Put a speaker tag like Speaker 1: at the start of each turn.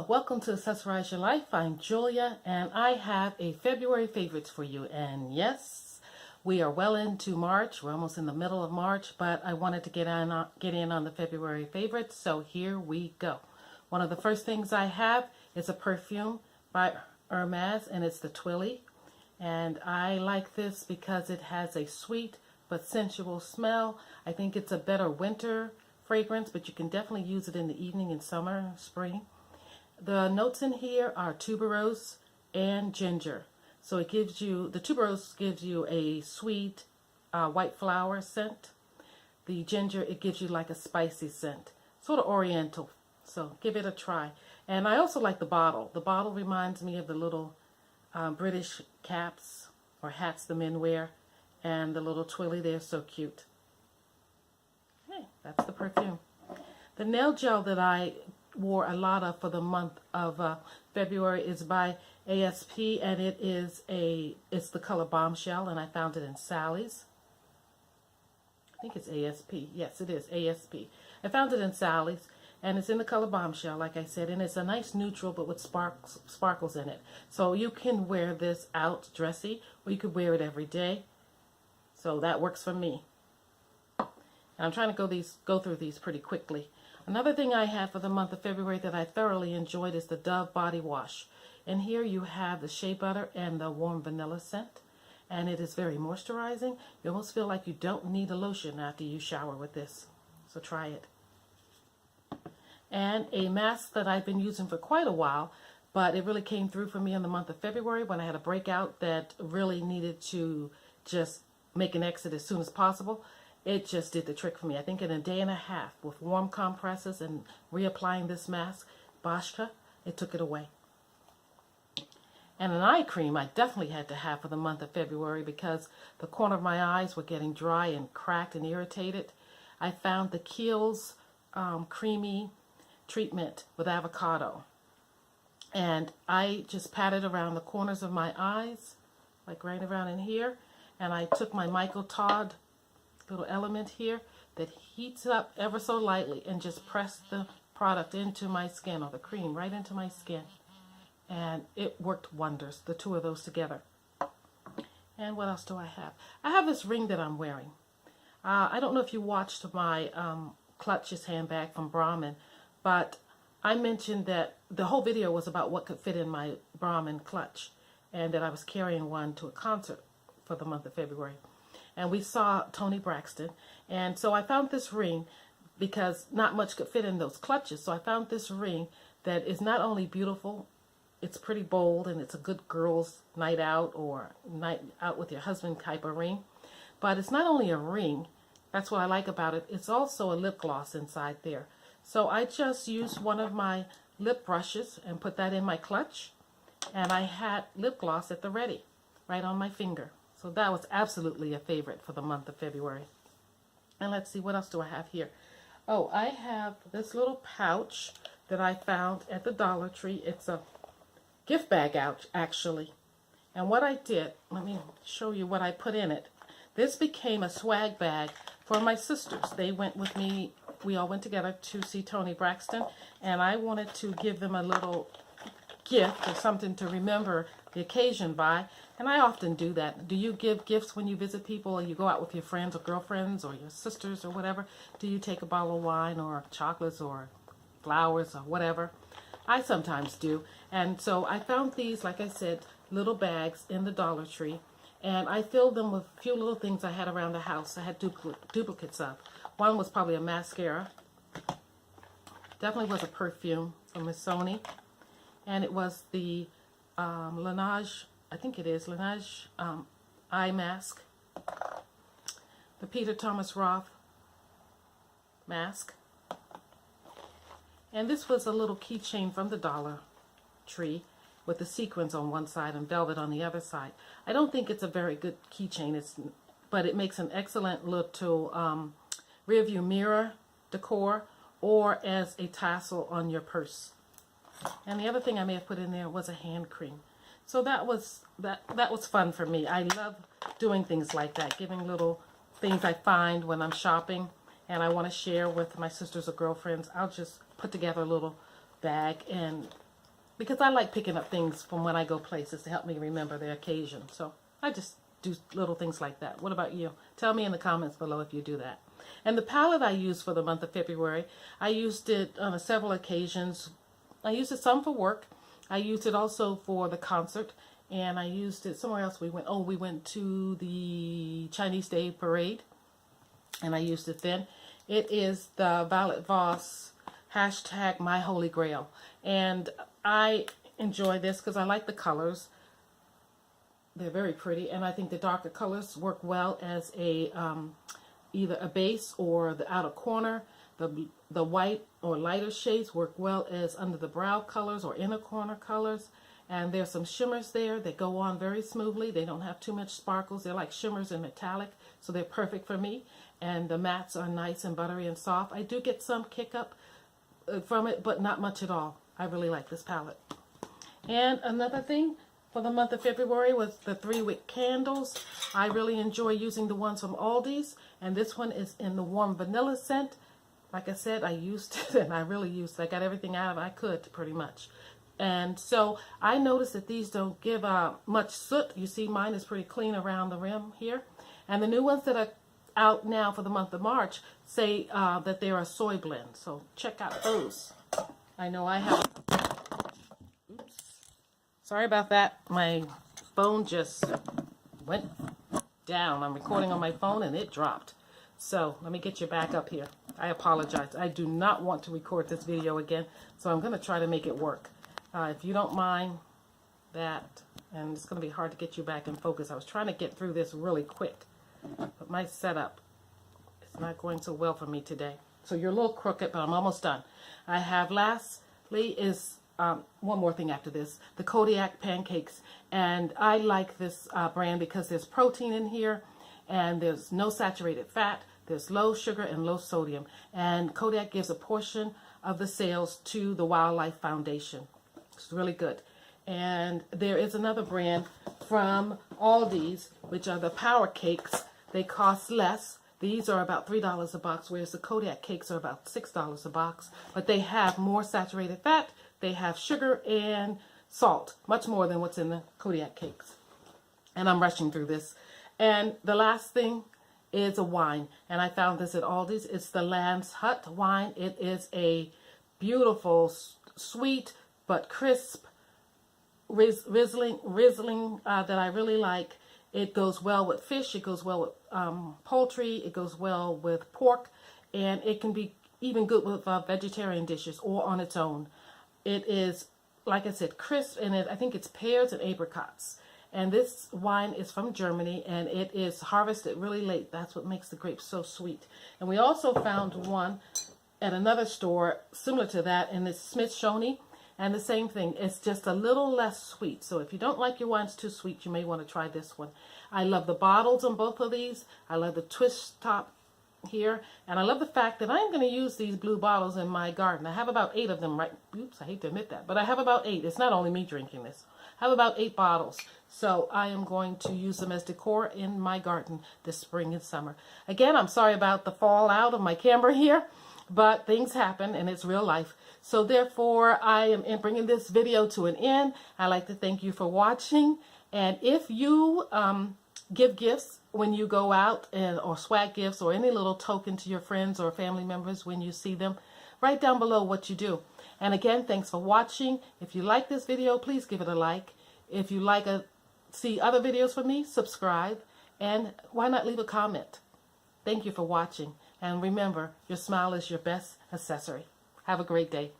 Speaker 1: Hello, welcome to Accessorize Your Life. I'm Julia, and I have a February favorites for you. And yes, we are well into March. We're almost in the middle of March, but I wanted to get in on the February favorites, so here we go. One of the first things I have is a perfume by Hermes, and it's the Twilly. And I like this because it has a sweet but sensual smell. I think it's a better winter fragrance, but you can definitely use it in the evening in summer, spring. The notes in here are tuberose and ginger. So it gives you, the tuberose gives you a sweet white flower scent. The ginger, it gives you like a spicy scent, sort of oriental. So give it a try. And I also like the bottle. The bottle reminds me of the little British caps or hats the men wear. And the little Twilly, they're so cute. Okay, that's the perfume. The nail gel that I wore a lot of for the month of February is by ASP, and it's the color Bombshell, and I found it in Sally's. I think it's ASP. Yes, it is ASP. I found it in Sally's, and it's in the color Bombshell, like I said, and it's a nice neutral but with sparkles in it. So you can wear this out dressy, or you could wear it every day. So that works for me. And I'm trying to go through these pretty quickly. Another thing I have for the month of February that I thoroughly enjoyed is the Dove body wash. And here you have the SheaButter and the warm vanilla scent. And it is very moisturizing. You almost feel like you don't need a lotion after you shower with this. So try it. And a mask that I've been using for quite a while, but it really came through for me in the month of February when I had a breakout that really needed to just make an exit as soon as possible. It just did the trick for me. I think in a day and a half with warm compresses and reapplying this mask, Boscia, it took it away. And an eye cream I definitely had to have for the month of February because the corner of my eyes were getting dry and cracked and irritated. I found the Kiehl's creamy treatment with avocado. And I just patted around the corners of my eyes, like right around in here. And I took my Todd little element here that heats up ever so lightly and just press the product into my skin, or the cream right into my skin, and it worked wonders, the two of those together. And what else do I have? I have this ring that I'm wearing. I don't know if you watched my clutches handbag from Brahmin, but I mentioned that the whole video was about what could fit in my Brahmin clutch, and that I was carrying one to a concert for the month of February. And we saw Toni Braxton, and so I found this ring because not much could fit in those clutches. So I found this ring that is not only beautiful, it's pretty bold, and it's a good girls' night out or night out with your husband type of ring. But it's not only a ring, that's what I like about it, it's also a lip gloss inside there. So I just used one of my lip brushes and put that in my clutch, and I had lip gloss at the ready, right on my finger. So that was absolutely a favorite for the month of February. And let's see, what else do I have here? Oh, I have this little pouch that I found at the Dollar Tree. It's a gift bag out, actually. And what I did, let me show you what I put in it. This became a swag bag for my sisters. They went with me, we all went together to see Toni Braxton, and I wanted to give them a little gift or something to remember the occasion by. And I often do that. Do you give gifts when you visit people, or you go out with your friends or girlfriends or your sisters or whatever? Do you take a bottle of wine or chocolates or flowers or whatever? I sometimes do. And so I found these, like I said, little bags in the Dollar Tree, and I filled them with a few little things I had around the house. I had duplicates of. One was probably a mascara. Definitely was a perfume from Miss Sony. And it was the Laneige, I think it is, Laneige eye mask. The Peter Thomas Roth mask. And this was a little keychain from the Dollar Tree with the sequins on one side and velvet on the other side. I don't think it's a very good keychain, but it makes an excellent little rear view mirror decor, or as a tassel on your purse. And the other thing I may have put in there was a hand cream. So that was fun for me. I love doing things like that, giving little things I find when I'm shopping and I want to share with my sisters or girlfriends. I'll just put together a little bag and because I like picking up things from when I go places to help me remember the occasion. So I just do little things like that. What about you? Tell me in the comments below if you do that. And the palette I used for the month of February, I used it on several occasions. I used it some for work. I used it also for the concert. And I used it somewhere else. We went to the Chinese Day Parade. And I used it then. It is the Violet Voss hashtag My Holy Grail. And I enjoy this because I like the colors. They're very pretty. And I think the darker colors work well as a either a base or the outer corner. The white or lighter shades work well as under the brow colors or inner corner colors. And there's some shimmers there that go on very smoothly. They don't have too much sparkles. They're like shimmers and metallic, so they're perfect for me. And the mattes are nice and buttery and soft. I do get some kick up from it, but not much at all. I really like this palette. And another thing for the month of February was the 3-wick candles. I really enjoy using the ones from Aldi's, and this one is in the warm vanilla scent. Like I said, I used it, and I really used it. I got everything out of it I could, pretty much. And so I noticed that these don't give much soot. You see mine is pretty clean around the rim here. And the new ones that are out now for the month of March say that they are a soy blend. So check out those. I know I have. Oops. Sorry about that. My phone just went down. I'm recording on my phone and it dropped. So let me get you back up here. I apologize. I do not want to record this video again. So I'm going to try to make it work. If you don't mind that, and it's going to be hard to get you back in focus. I was trying to get through this really quick, but my setup is not going so well for me today. So you're a little crooked, but I'm almost done. I have lastly is one more thing after this, the Kodiak pancakes. And I like this brand because there's protein in here, and there's no saturated fat. There's low sugar and low sodium. And Kodiak gives a portion of the sales to the Wildlife Foundation. It's really good. And there is another brand from Aldi's, which are the Power Cakes. They cost less. These are about $3 a box, whereas the Kodiak Cakes are about $6 a box. But they have more saturated fat. They have sugar and salt, much more than what's in the Kodiak Cakes. And I'm rushing through this. And the last thing is a wine. And I found this at Aldi's. It's the Landshut wine. It is a beautiful, sweet, but crisp Riesling that I really like. It goes well with fish, it goes well with poultry, it goes well with pork, and it can be even good with vegetarian dishes or on its own. It is, like I said, crisp, and I think it's pears and apricots. And this wine is from Germany, and it is harvested really late. That's what makes the grapes so sweet. And we also found one at another store similar to that, and it's Smith-Shoney. And the same thing, it's just a little less sweet. So if you don't like your wines too sweet, you may want to try this one. I love the bottles on both of these. I love the twist top here. And I love the fact that I'm going to use these blue bottles in my garden. I have about 8 of them, right? Oops, I hate to admit that. But I have about 8. It's not only me drinking this. I have about 8 bottles. So I am going to use them as decor in my garden this spring and summer. Again, I'm sorry about the fallout of my camera here. But things happen, and it's real life. So therefore, I am bringing this video to an end. I'd like to thank you for watching. And if you give gifts when you go out, or swag gifts, or any little token to your friends or family members when you see them, write down below what you do. And again, thanks for watching. If you like this video, please give it a like. If you like to see other videos from me, subscribe. And why not leave a comment? Thank you for watching. And remember, your smile is your best accessory. Have a great day.